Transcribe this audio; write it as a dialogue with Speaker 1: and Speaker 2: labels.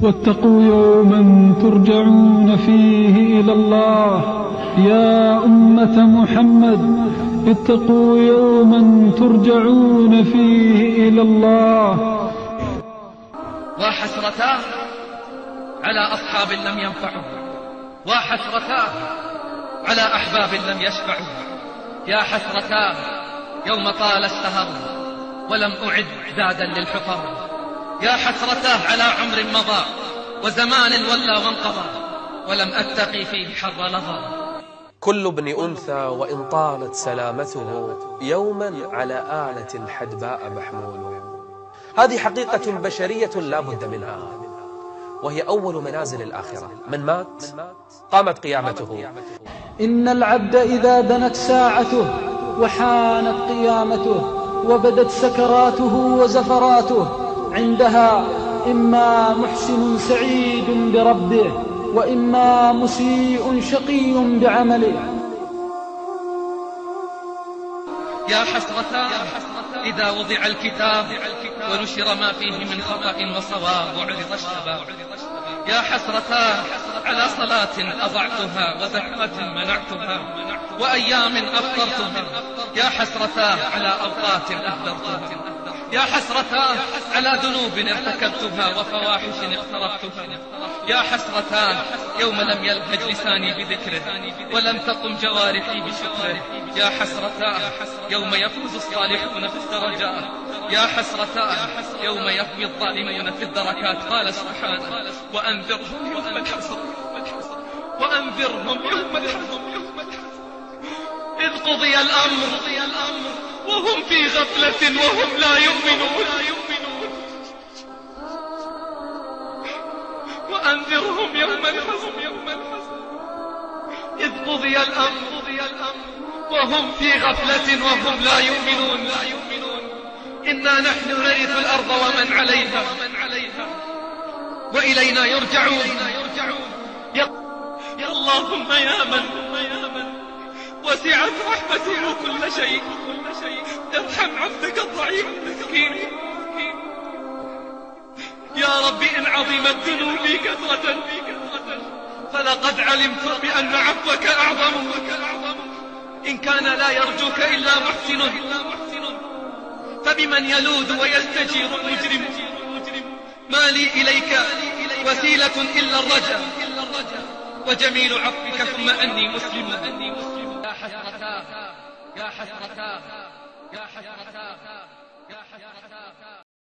Speaker 1: واتقوا يوما ترجعون فيه إلى الله. يا أمة محمد، اتقوا يوما ترجعون فيه إلى الله.
Speaker 2: وحسرتاه على أصحاب لم ينفعوا، وحسرتاه على أحباب لم يشفعوا. يا حسرتاه يوم طال السهر ولم أعد زادا للحفر. يا حسرتاه على عمر مضى وزمان ولى وانقضى ولم أتقي فيه حر لظى.
Speaker 3: كل ابن أنثى وإن طالت سلامته يوما على آلة حدباء محمول. هذه حقيقة بشرية لا بد منها، وهي أول منازل الآخرة. من مات قامت قيامته.
Speaker 1: إن العبد إذا دنت ساعته وحانت قيامته وبدت سكراته وزفراته، عندها إما محسن سعيد بربه وإما مسيء شقي بعمله.
Speaker 2: يا حسرتا إذا وضع الكتاب ونشر ما فيه من خطأ وصواب وعرض الشباب. يا حسرتا على صلاة أضعتها وزكاة منعتها وأيام أفطرتها. يا حسرتا على أوقات أهدرتها. يا حسرتا على ذنوب ارتكبتها وفواحش اقترفتها. يا حسرتا يوم لم يلهج لساني بذكره ولم تقم جوارحي بشكره. يا حسرتا يوم يفوز الصالحون في الدرجات. يا حسرتا يوم يفوي الظالمون في الدركات. قال سبحانه: وأنذرهم يوم الحسرة، وأنذرهم يوم الحسرة إذ قضي الأمر وهم في غفلة وهم لا يؤمنون. وأنذرهم يوم الحسرة إذ قضي الأمر وهم في غفلة وهم لا يؤمنون. إنا نحن نرث الأرض ومن عليها وإلينا يرجعون. يا اللهم يا من وسعت رحمته كل شيء، ارحم عبدك الضعيف المسكين. يا رب إن عظمت ذنوبي كثرة فلقد علمت بأن عفوك أعظم. إن كان لا يرجوك إلا محسن فبمن يلوذ ويستجير المجرم. ما لي إليك وسيلة إلا الرجاء وجميل عفوك ثم أني مسلم. يا حسرتا يا حسرتا يا حسرتا يا حسرتا.